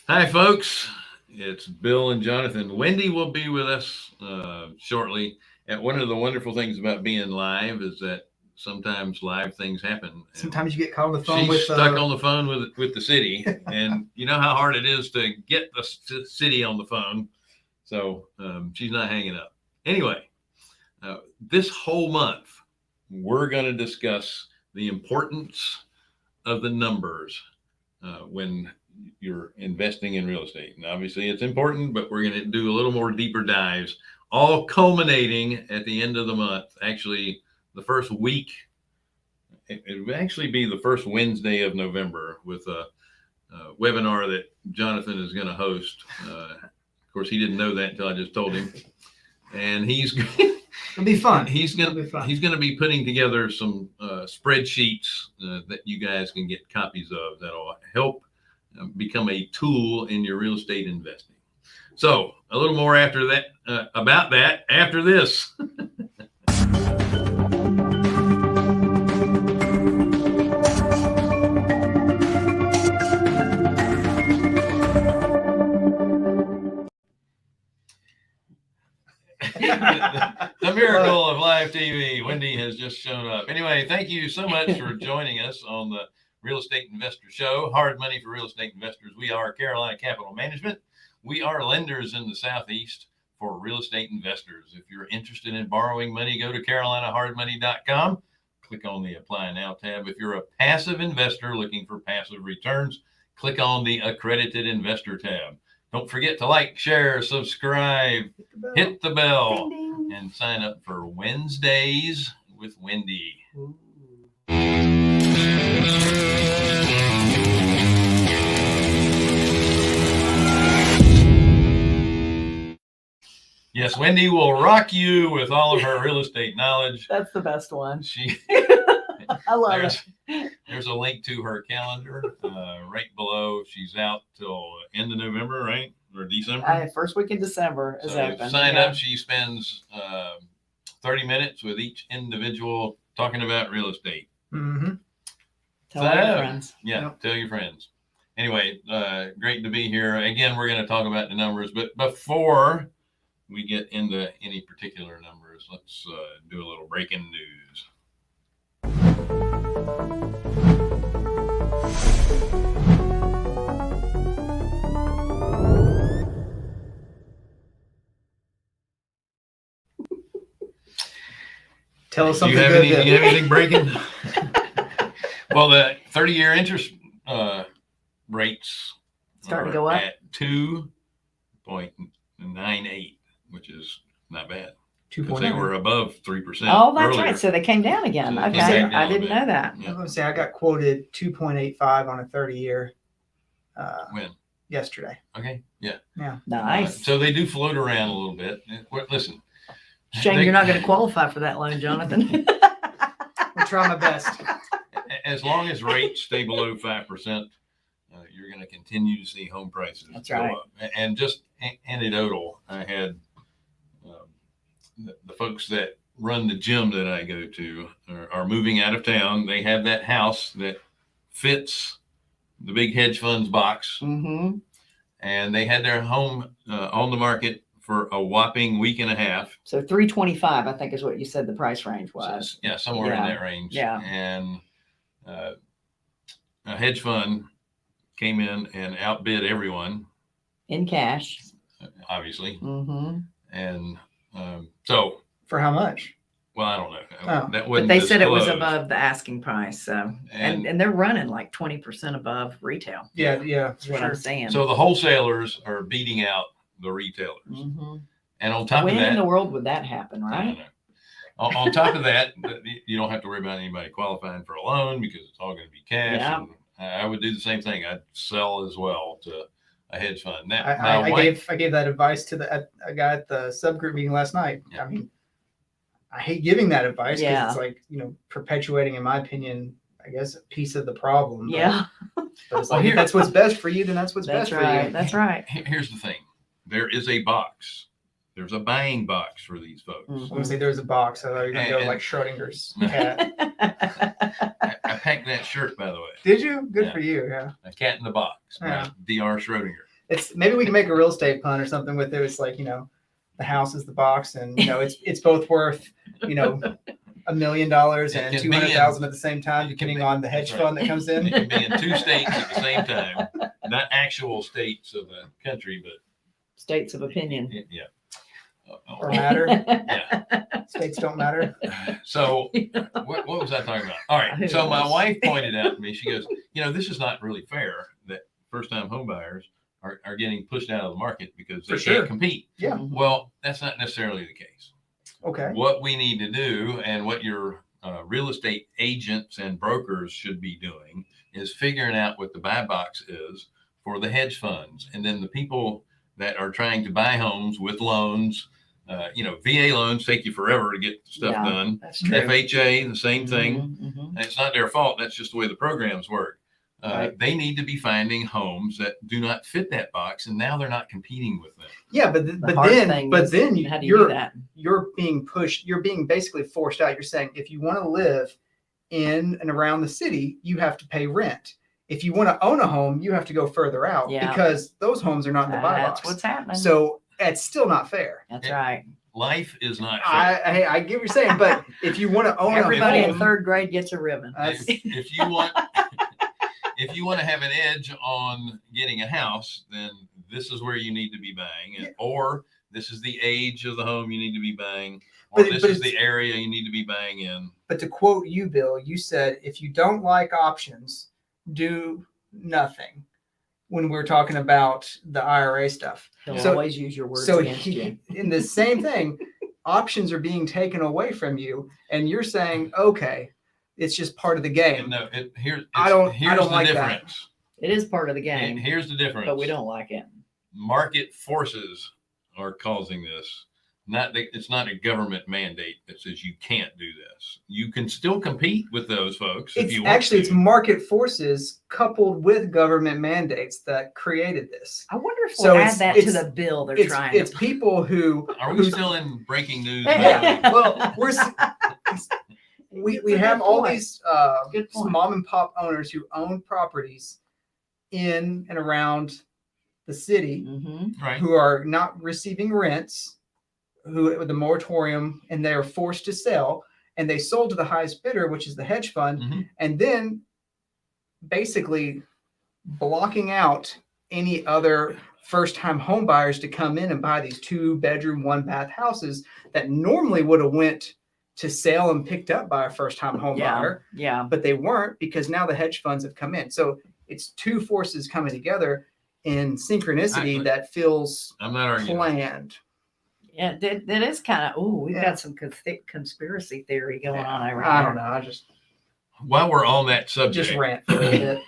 Hi, folks. It's Bill and Jonathan. Wendy will be with us shortly. And one of the wonderful things about being live is that sometimes live things happen. And Sometimes you get caught on the phone she's with stuck on the phone with the city, and you know how hard it is to get the city on the phone. So she's not hanging up. Anyway, this whole month we're going to discuss the importance of the numbers when you're investing in real estate. And obviously, it's important, but we're going to do a little more deeper dives, all culminating at the end of the month. Actually, the first week, it would actually be the first Wednesday of November with a webinar that Jonathan is going to host. Of course, he didn't know that until I just told him. And it'll be fun. He's gonna be putting together some spreadsheets that you guys can get copies of that'll help become a tool in your real estate investing. So a little more after that about that after this. The miracle of live TV. Wendy has just shown up. Anyway, thank you so much for joining us on the Real Estate Investor Show. Hard money for real estate investors. We are Carolina Capital Management. We are lenders in the Southeast for real estate investors. If you're interested in borrowing money, go to carolinahardmoney.com. Click on the Apply Now tab. If you're a passive investor looking for passive returns, click on the Accredited Investor tab. Don't forget to like, share, subscribe, hit the bell, Ding, ding. and sign up for Wednesdays with Wendy. Ooh. Yes, Wendy will rock you with all of her real estate knowledge. That's the best one. She I love it. There's a link to her calendar right below. She's out till end of November, right? Or December? First week in December is So open. sign up. She spends 30 minutes with each individual talking about real estate. Mm-hmm. Tell all your friends. Yeah, Yep. tell your friends. Anyway, great to be here. Again, we're going to talk about the numbers, but before we get into any particular numbers, let's do a little breaking news. Tell us Do something you have good. any? Do you have anything breaking? Well, the 30-year interest rates Starting are to go up? at 2.98, which is not bad. Because they 2.9. were above 3% Oh, that's earlier. right. So they came down again. So they Okay. came down I a didn't bit. know that. I was going to say I got quoted 2.85 on a 30-year When? yesterday. Okay, yeah. Nice. So they do float around a little bit. Listen. Shame you're not going to qualify for that loan, Jonathan. I'll try my best. As long as rates stay below 5%, you're going to continue to see home prices That's go right. up. And just anecdotal, I had the folks that run the gym that I go to are moving out of town. They have that house that fits the big hedge funds box, Mm-hmm. and they had their home on the market for a whopping week and a half. So 325, I think, is what you said the price range was. Yeah, somewhere in Yeah. that range. Yeah. And a hedge fund came in and outbid everyone, In cash. obviously. Mm-hmm. And so, For how much? well, I don't know. Oh. That But wasn't they said it was disclosed. above the asking price. So And and they're running like 20% above retail. Yeah, That's what sure. I'm saying. so the wholesalers are beating out the retailers. Mm-hmm. And on top When of that, in the world would that happen, I don't right? know. On top of that, you don't have to worry about anybody qualifying for a loan because it's all going to be cash. Yeah. And I would do the same thing. I'd sell as well to a hedge fund. Now, I why- gave that advice to a guy at the subgroup meeting last night. Yeah. I mean, I hate giving that advice because Yeah. it's like, perpetuating, in my opinion, I guess, a piece of the problem. Yeah, But it's Well, like, here- if that's what's best for you, then that's what's that's best for right. you. That's right. Here's the thing. There is a box. There's a buying box for these folks. I was going to say there's a box. I thought you were going to go And- like Schrodinger's cat. I packed that shirt, by the way. Did you? Good Yeah. for you. Yeah. A Cat in the Box by Yeah. D.R. Schrodinger. It's maybe we can make a real estate pun or something with it. It's like, the house is the box, and it's both worth, $1 million It and can be 200,000 at the same time, it can depending be- on the hedge that's right. fund that comes in. It can be in 2 states at the same time, not actual states of the country, but States of opinion. yeah. Or matter. Yeah. States don't matter. So what was I talking about? All right. Who So my knows? wife pointed out to me, she goes, this is not really fair that first time home buyers are getting pushed out of the market because they For sure. can't compete. Yeah. Mhm. Well, that's not necessarily the case. Okay. What we need to do and what your real estate agents and brokers should be doing is figuring out what the buy box is for the hedge funds. And then the people that are trying to buy homes with loans, VA loans take you forever to get stuff Yeah, done. That's true. FHA, the same thing. Mhm, mhm. And it's not their fault. That's just the way the programs work. Right. They need to be finding homes that do not fit that box, and now they're not competing with them. Yeah, but The hard thing is, how do you do that? you're being pushed. You're being basically forced out. You're saying if you want to live in and around the city, you have to pay rent. If you want to own a home, you have to go further out Yeah. because those homes are not in the buy That's box. what's happening. So it's still not fair. That's right. Life is not fair. I get what you're saying, but if you want to own Everybody a in home, third grade gets a ribbon. If you want if you want to have an edge on getting a house, then this is where you need to be buying, Yeah. or this is the age of the home you need to be buying, or But this is the area you need to be buying in. but to quote you, Bill, you said if you don't like options, do nothing. When we're talking about the IRA stuff, He'll So- always use your words so against you. in the same thing, options are being taken away from you, and you're saying, okay, it's just part of the game. No, here's I don't the like that. difference. It is part of the And game, here's the difference. but we don't like it. Market forces are causing this. It's not a government mandate that says you can't do this. You can still compete with those folks if It's you want actually to. it's market forces coupled with government mandates that created this. I wonder if So we'll it's- add that to it's- the bill they're It's trying it's to. people who Are we still in breaking news? Yeah. now? well we have all these Good point. mom and pop owners who own properties in and around the city Mhm. Right. who are not receiving rents, who with the moratorium, and they are forced to sell, and they sold to the highest bidder, which is the hedge fund, Mhm. and then basically blocking out any other first-time home buyers to come in and buy these 2-bedroom, 1-bath houses that normally would have went to sale and picked up by a first-time home Yeah. buyer, Yeah. but they weren't because now the hedge funds have come in. So it's two forces coming together in synchronicity that feels I'm not arguing. planned. Yeah. That is kind of, we've Yeah. got some conspiracy theory going on over I here. don't know. I just While we're on that subject, rant for a bit.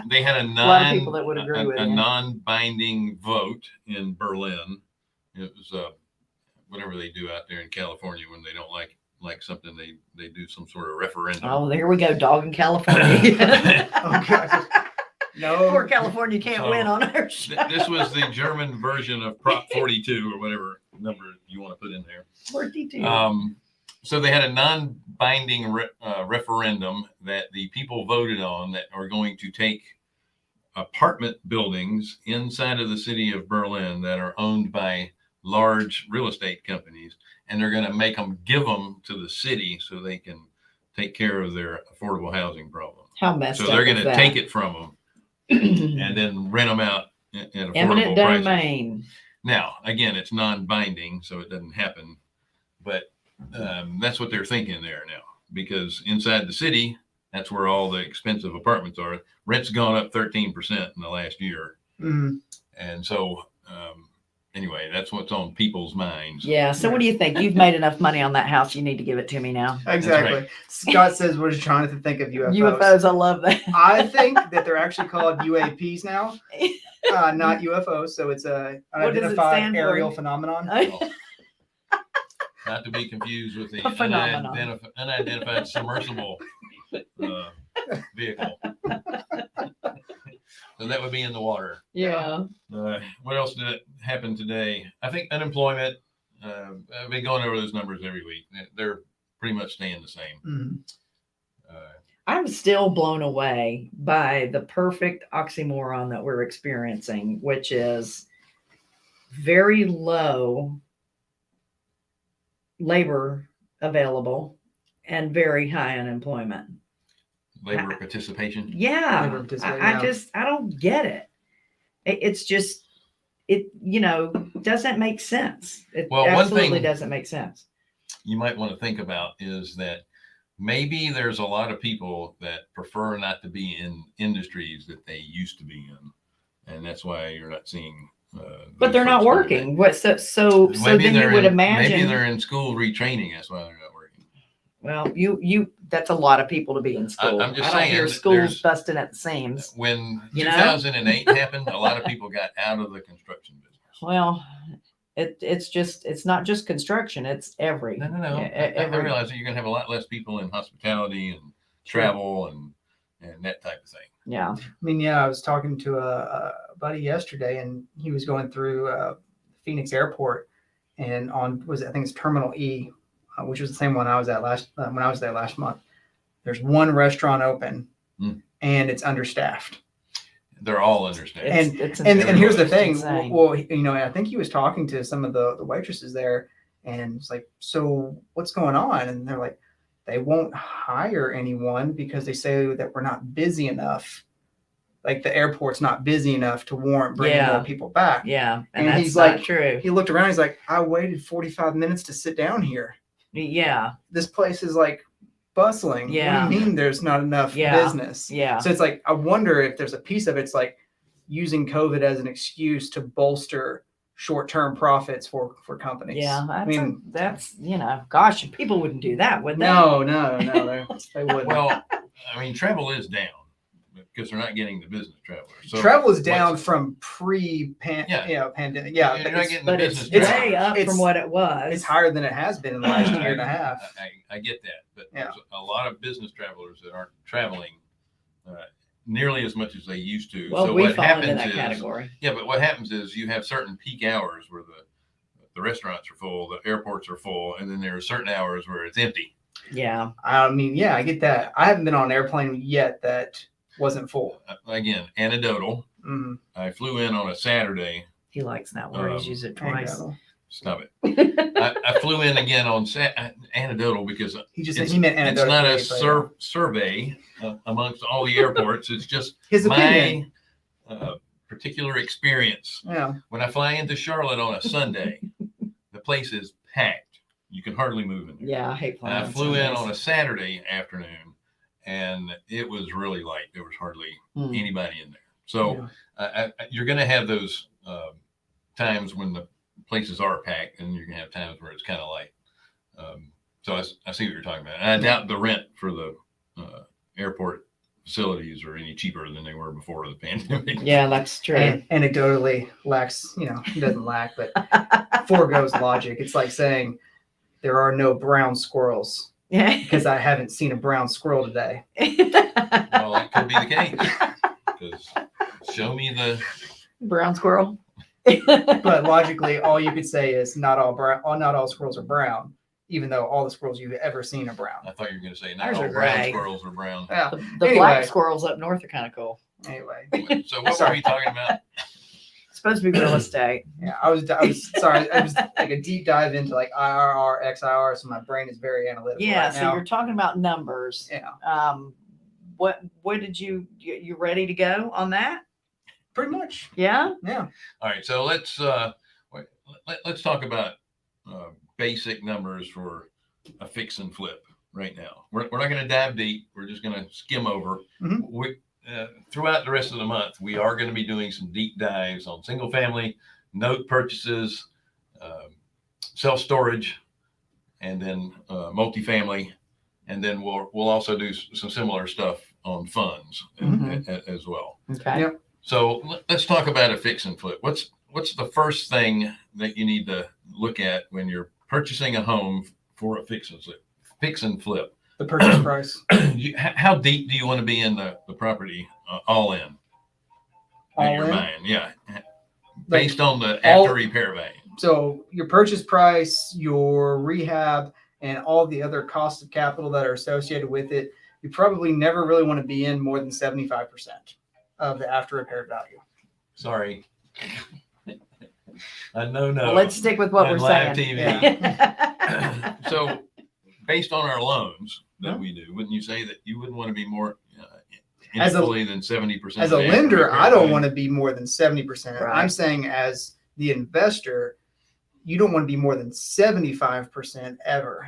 they had A lot of people that would agree with a you. non-binding vote in Berlin. It was whatever they do out there in California when they don't like something, they do some sort of referendum. Oh, there we go. Dog in California. Oh God. No. Poor California can't So, win on our show. This was the German version of Prop 42 or whatever number you want to put in there. 42. So they had a non-binding referendum that the people voted on that are going to take apartment buildings inside of the city of Berlin that are owned by large real estate companies, and they're going to make them give them to the city so they can take care of their affordable housing problem. How messed So up they're going is to that? take it from them and then rent them out at affordable Eminent prices. domain. Now, again, it's non-binding, so it doesn't happen, but that's what they're thinking there now, because inside the city, that's where all the expensive apartments are. Rent's gone up 13% in the last year. Mm. And so, anyway, that's what's on people's minds. Yeah. So what do you think? You've made enough money on that house. You need to give it to me now. Exactly. right. Scott says we're just trying to think of UFOs. UFOs. I love that. I think that they're actually called UAPs now, not UFOs. So it's a What does it unidentified stand for? aerial phenomenon. Not to be confused with the A phenomenon. unidentified submersible vehicle. So that would be in the water. Yeah. What else did happen today? I think unemployment. I've been going over those numbers every week. They're pretty much staying the same. Mhm. I'm still blown away by the perfect oxymoron that we're experiencing, which is very low labor available and very high unemployment. Labor participation. Yeah. Labor participation, I yeah. just, I don't get it. It's just, it, doesn't make sense. It Well, one absolutely thing- doesn't make sense. You might want to think about is that maybe there's a lot of people that prefer not to be in industries that they used to be in, and that's why you're not seeing. But they're not working. What? So Maybe then you they're would in- imagine. Maybe they're in school retraining. That's why they're not working. Well, you that's a lot of people to be in school. I'm just I don't saying, hear there's- schools busting at the seams. When You know? 2008 happened, a lot of people got out of the construction business. Well, it's not just construction. It's every. No. Yeah, I every. realize that you're going to have a lot less people in hospitality and travel and that type of thing. Yeah. I mean, yeah, I was talking to a buddy yesterday, and he was going through Phoenix Airport, and I think it's Terminal E, which was the same one I was at when I was there last month. There's one restaurant open, and it's understaffed. They're all understaffed. And here's the thing. insane. Well, I think he was talking to some of the waitresses there, and it's like, so what's going on? And they're like, they won't hire anyone because they say that we're not busy enough. Like the airport's not busy enough to warrant bringing Yeah. more people back. Yeah, And that's he's not like- true. He looked around. He's like, I waited 45 minutes to sit down here. Yeah, This place is like bustling. Yeah. What do you mean there's not enough Yeah. business? yeah, So it's like, I wonder if there's a piece of it's like using COVID as an excuse to bolster short-term profits for companies. yeah. That's gosh, people wouldn't do that, would they? no, they wouldn't. Well, I mean, travel is down because they're not getting the business travelers. So Travel is down what's- from pandemic. Yeah, You're but not it's, getting the But it's business way travelers. up It's- from what it was. it's higher than it has been in the last year and a half. I get that, but Yeah. there's a lot of business travelers that aren't traveling nearly as much as they used to. Well, so we what fall into happens that is, category. yeah, but what happens is you have certain peak hours where the restaurants are full, the airports are full, and then there are certain hours where it's empty. Yeah, I mean, yeah, I get that. I haven't been on an airplane yet that wasn't full. Again, anecdotal. Mhm. I flew in on a Saturday. he likes that word. He's used it twice. Anecdotal. Stop it. I flew in again on anecdotal because He just it's, he meant it's anecdotal. not a survey amongst all the airports. It's just His my opinion. particular experience. Yeah. When I fly into Charlotte on a Sunday, the place is packed. You can hardly move in there. Yeah, I hate And flying. I on flew in Sundays. on a Saturday afternoon, and it was really light. There was hardly Hmm. anybody in there. So you're going to have those times when the places are packed, and you're going to have times where it's kind of light. So I see what you're talking about. And I doubt the rent for the airport facilities are any cheaper than they were before the pandemic. Yeah, that's true. Anecdotally lacks, he doesn't lack, but foregoes logic. It's like saying there are no brown squirrels Yeah. because I haven't seen a brown squirrel today. Well, that could be the case. Because show me the Brown squirrel. But logically, all you could say is not all squirrels are brown, even though all the squirrels you've ever seen are brown. I thought you were going to say not Ours all are brown gray. squirrels are brown. Yeah. The black Anyway. squirrels up north are kind of cool. Anyway, So what were Sorry. we talking about? It's supposed to be real estate. yeah, I was sorry. I was like a deep dive into like IRR, XIR, so my brain is very analytical. Yeah, right so now. you're talking about numbers. Yeah, What did you ready to go on that? pretty much. Yeah. Yeah. All right, so let's talk about basic numbers for a fix and flip right now. We're not going to dive deep. We're just going to skim over. Mhm. We throughout the rest of the month, we are going to be doing some deep dives on single family, note purchases, self storage, and then multifamily, and then we'll also do some similar stuff on funds as well. Okay. Yep. So let's talk about a fix and flip. What's the first thing that you need to look at when you're purchasing a home for a fix and flip? Fix and flip. The purchase price. How deep do you want to be in the property all in? All You're in? buying, yeah. Like, Based on the all- after repair value. So your purchase price, your rehab, and all the other costs of capital that are associated with it, you probably never really want to be in more than 75% of the after repaired value. Sorry. I know. Well, let's stick with what And we're live saying. TV. So, based on our loans that we do, wouldn't you say that you wouldn't want to be more As a- instantly than 70%? As a lender, I don't want to be more than 70%. Right. I'm saying as the investor, you don't want to be more than 75% ever,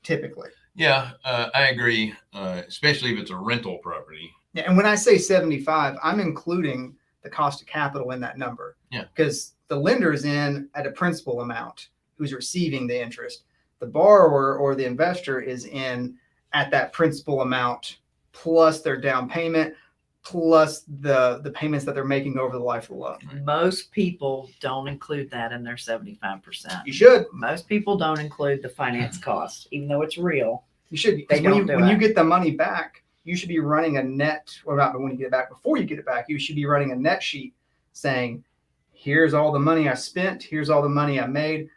typically. Yeah, I agree. Especially if it's a rental property. Yeah, and when I say 75, I'm including the cost of capital in that number. Yeah. Because the lender is in at a principal amount who's receiving the interest. The borrower or the investor is in at that principal amount plus their down payment plus the payments that they're making over the life of the loan. Most people don't include that in their 75%. You should. Most people don't include the finance cost, even though it's real. You should. They Because don't do when you it. get the money back, you should be running a net, or not when you get it back, before you get it back, you should be running a net sheet saying, here's all the money I spent, here's all the money I made.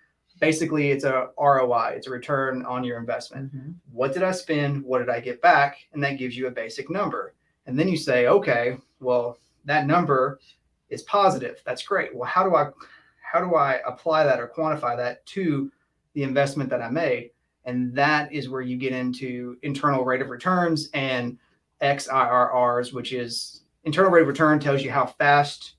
Basically, it's a ROI, it's a return on your investment. What did I spend? What did I get back? And that gives you a basic number. And then you say, okay, well, that number is positive. That's great. Well, how do I apply that or quantify that to the investment that I made? And that is where you get into internal rate of returns and XIRRs, which is internal rate of return tells you how fast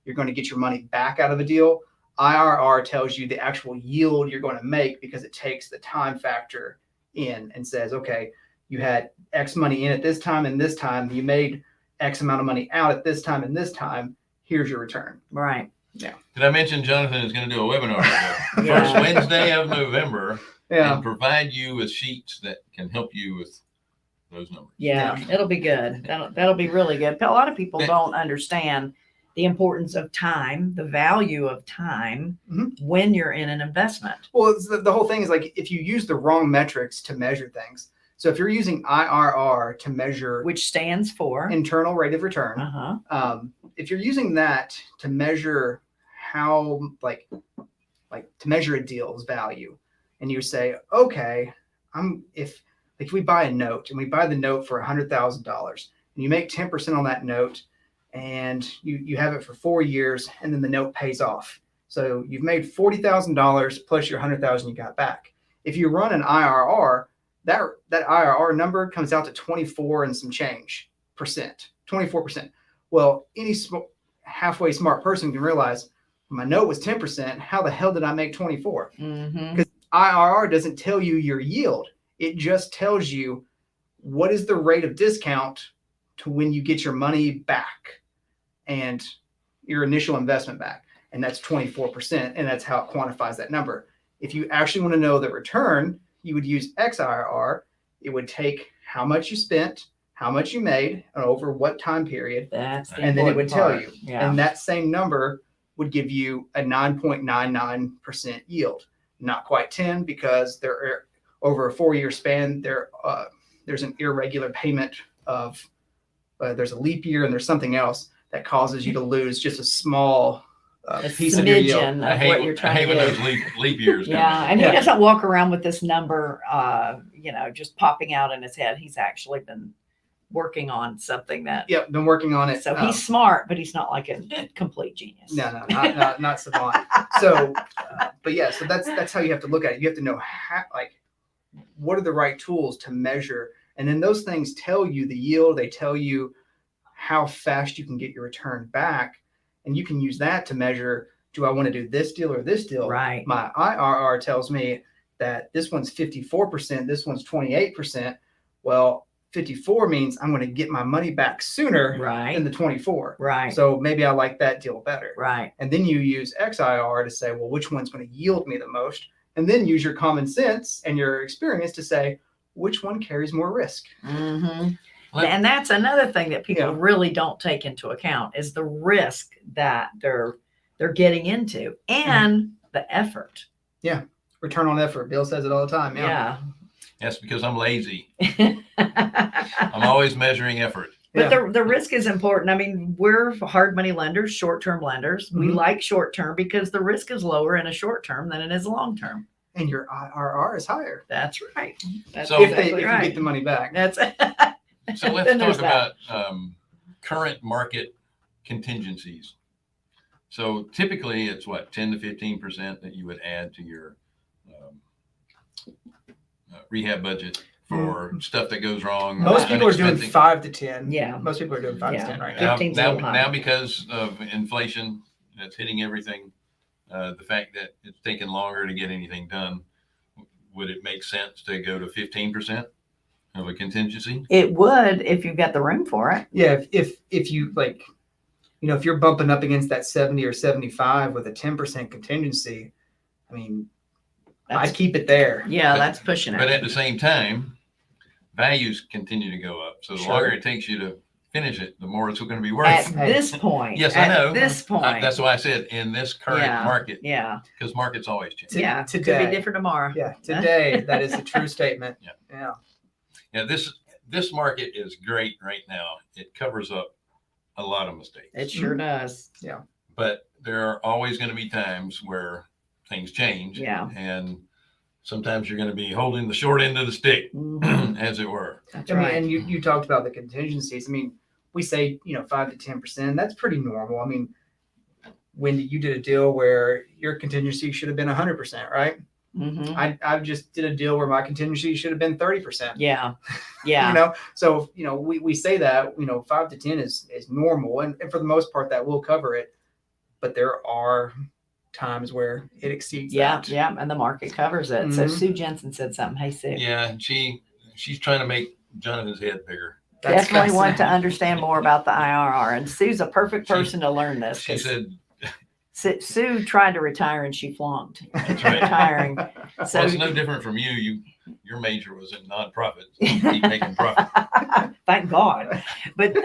you're going to get your money back out of a deal. IRR tells you the actual yield you're going to make because it takes the time factor in and says, okay, you had X money in at this time and this time, you made X amount of money out at this time and this time, here's your return. Right. Did I mention Jonathan is going to do a webinar the Yeah. first Wednesday of November Yeah. and provide you with sheets that can help you with those numbers? Yeah, it'll be good. That'll be really good. A lot of people don't understand the importance of time, the value of time when you're in an investment. Well, it's the whole thing is like if you use the wrong metrics to measure things. So if you're using IRR to measure, Which stands for internal rate of return, if you're using that to measure how like to measure a deal's value, and you say, okay, if we buy a note and we buy the note for $100,000 and you make 10% on that note and you have it for 4 years and then the note pays off. So you've made $40,000 plus your $100,000 you got back. If you run an IRR, that IRR number comes out to 24 and some change percent, 24%. Well, any halfway smart person can realize my note was 10%. How the hell did I make 24? Because IRR doesn't tell you your yield. It just tells you what is the rate of discount to when you get your money back and your initial investment back. And that's 24%. And that's how it quantifies that number. If you actually want to know the return, you would use XIRR. It would take how much you spent, how much you made, and over what time period. That's the and then it would tell important you. part. Yeah. And that same number would give you a 9.99% yield. Not quite 10 because there are over a 4-year span, there's an irregular payment of there's a leap year and there's something else that causes you to lose just a small piece of your yield. Smidgen of what you're trying I hate to when do. those leap years come Yeah, in. and he doesn't walk around with this number, just popping out in his head. He's actually been working on something that. Yep, been working on it. So he's smart, but he's not like a complete genius. No, not savant. So, but yeah, so that's how you have to look at it. You have to know how, what are the right tools to measure, and then those things tell you the yield. They tell you how fast you can get your return back, and you can use that to measure. Do I want to do this deal or this deal? Right. My IRR tells me that this one's 54%, this one's 28%. Well, 54 means I'm going to get my money back sooner than the 24. Right. So maybe I like that deal better. Right. And then you use XIR to say, well, which one's going to yield me the most? And then use your common sense and your experience to say, which one carries more risk? And that's another thing that people really don't take into account is the risk that they're getting into and the effort. Yeah. Return on effort. Bill says it all the time. Yeah. That's because I'm lazy. I'm always measuring effort. But the risk is important. I mean, we're hard money lenders, short-term lenders. We like short-term because the risk is lower in a short term than it is long term. and your IRR is higher That's right. That's So- if exactly you right. get the money back. That's So let's Then there's talk about current market contingencies. So typically it's what, 10 to 15% that you would add to your rehab budget for stuff that goes wrong. or Most people are doing unexpected. 5 to 10. Yeah. Most people are doing 5 Yeah. to 10 right Now, now. 15's a now, little high. now because of inflation that's hitting everything, the fact that it's taking longer to get anything done, would it make sense to go to 15% of a contingency? it would if you've got the room for it. Yeah, if you like, if you're bumping up against that 70 or 75 with a 10% contingency, I mean, That's, I'd keep it there. yeah, But- that's pushing But it. at the same time, values continue to go up. So the Sure. longer it takes you to finish it, the more it's going to be worth. At this point. Yes, I know. At this point. That's why I said in this current Yeah. market, Yeah. because markets always change. Yeah. Could Today. be different tomorrow. Yeah, today that is a true statement. Yeah. Yeah. Yeah, this market is great right now. It covers up a lot of mistakes. It sure does. But there are always going to be times where things change. Yeah. And sometimes you're going to be holding the short end of the stick, Mhm. as it were. That's I mean, right. and you talked about the contingencies. I mean, we say 5 to 10%. That's pretty normal. I mean, Wendy, you did a deal where your contingency should have been 100%, right? Mhm. I just did a deal where my contingency should have been 30%. Yeah. Yeah. So we say that 5 to 10 is normal, and for the most part that will cover it, but there are times where it exceeds Yeah. that. Yeah. And the market covers it. So Mhm. Sue Jensen said something. Hey, Sue. Yeah, and she's trying to make Jonathan's head bigger. That's Definitely want to fascinating. understand more about the IRR. And Sue's a perfect person to learn this. She 'cause said, Sue tried to retire and she flunked. That's right. Retiring. So well, it's no different from you. Your major was in nonprofits. You keep making profit. Thank God. But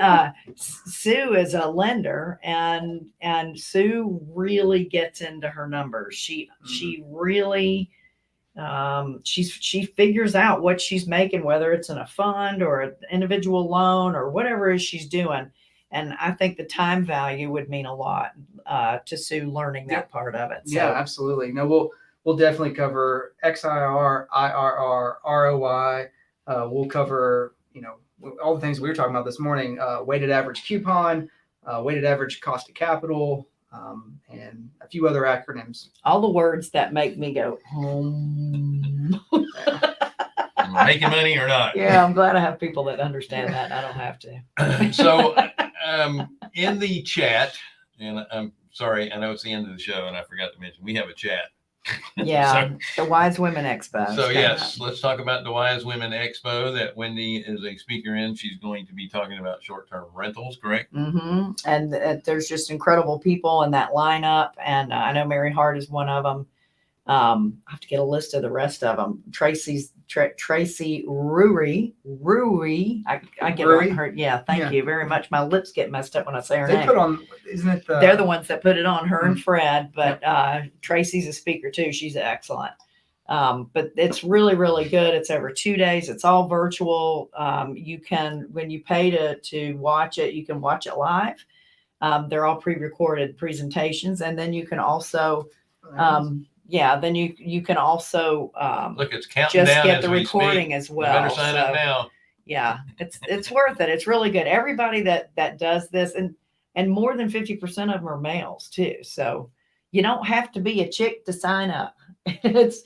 Sue is a lender, and Sue really gets into her numbers. She really she figures out what she's making, whether it's in a fund or an individual loan or whatever it is she's doing. And I think the time value would mean a lot to Sue learning that part of it. So, Yeah, absolutely. No, we'll definitely cover XIR, IRR, ROI. We'll cover all the things we were talking about this morning: weighted average coupon, weighted average cost of capital, and a few other acronyms. all the words that make me go, Am I making money or not? yeah, I'm glad I have people that understand that. I don't have to. So in the chat, and I'm sorry, I know it's the end of the show and I forgot to mention, we have a chat. Yeah, the Wise Women Expo. So yes, let's talk about the Wise Women Expo that Wendy is a speaker in. She's going to be talking about short-term rentals, correct? Mm-hmm. And there's just incredible people in that lineup. And I know Mary Hart is one of them. I have to get a list of the rest of them. Tracy Ruri. I get Ruri? her. Yeah, thank you very much. My lips get messed up when I say her They name. put on, isn't it? They're the ones that put it on, her and Fred, but Tracy's a speaker too. She's excellent. But it's really, really good. It's over 2 days. It's all virtual. You can, when you pay to watch it, you can watch it live. They're all pre-recorded presentations. And then you can also, then you can also Look, it's counting just down get as the we recording speak. as We well. better sign up So, now. yeah, it's worth it. It's really good. Everybody that does this, and more than 50% of them are males too. So you don't have to be a chick to sign up. It's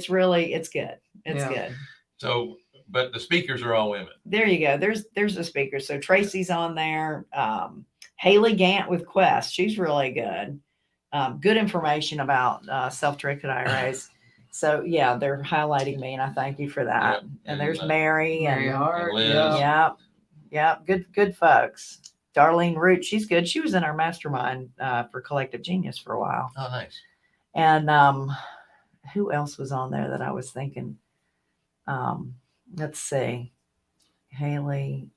good. It's good. So, but the speakers are all women. There you go. There's the speaker. So Tracy's on there. Haley Gant with Quest. She's really good. Good information about self-directed IRAs. So yeah, they're highlighting me, and I thank you for that. Yep. And there's And, Mary Mary and Hart. Liz. Yeah. Yep. Good folks. Darlene Root, she's good. She was in our mastermind for Collective Genius for a while. Oh, nice. And who else was on there that I was thinking? Let's see. Haley.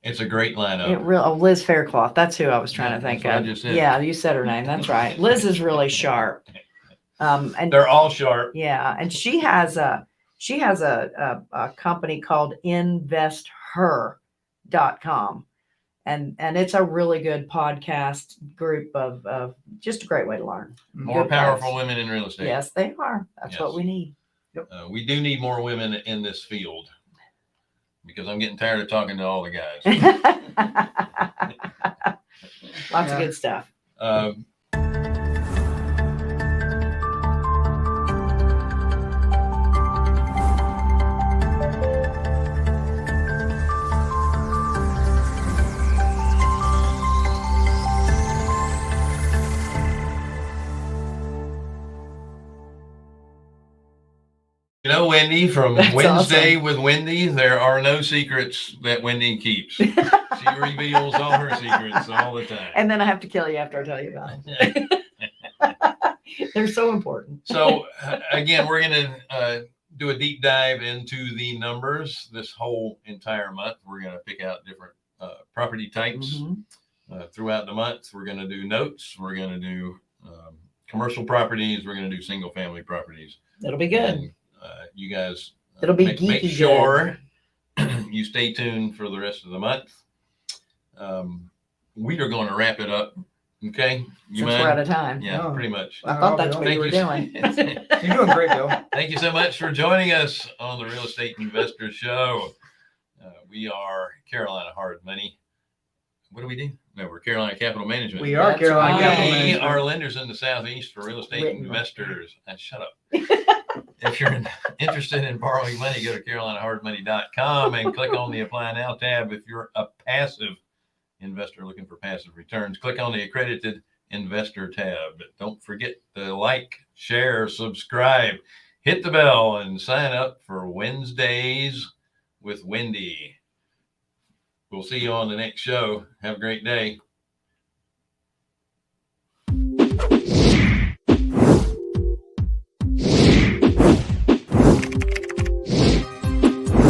It's a great lineup. Liz Faircloth. That's who I was trying Yeah, to think that's what I of. just said. Yeah, you said her name. That's right. Liz is really sharp. And They're all sharp. yeah, and she has a company called investher.com. and it's a really good podcast group of just a great way to learn. More Good powerful vibes. women in real estate. Yes, they are. That's what Yes. we need. We do need more women in this field because I'm getting tired of talking to all the guys. Lots of Yeah. good stuff. You know, Wendy, from That's Wednesday with Wendy, there are no secrets that Wendy keeps. She reveals all her secrets all the time. And then I have to kill you after I tell you about them. They're so important. So again, we're going to do a deep dive into the numbers this whole entire month. We're going to pick out different property types Mhm. throughout the month. We're going to do notes. We're going to do commercial properties. We're going to do single family properties. It'll be good. And, you guys, It'll be make geeky sure you stay tuned for the rest of the month. We are going to wrap it up. Okay, you Since we're out mind? of time. Yeah, No. pretty much. I thought that's what Thank you were you. doing. You're doing great, Bill. Thank you so much for joining us on the Real Estate Investor Show. We are Carolina Hard Money. What do we do? No, we're Carolina Capital Management. We are That's Carolina right. Capital We Management. are lenders in the Southeast for real estate Written. investors. And shut up. If you're interested in borrowing money, go to carolinahardmoney.com and click on the Apply Now tab. If you're a passive investor looking for passive returns, click on the Accredited Investor tab. Don't forget to like, share, subscribe, hit the bell, and sign up for Wednesdays with Wendy. We'll see you on the next show. Have a great day.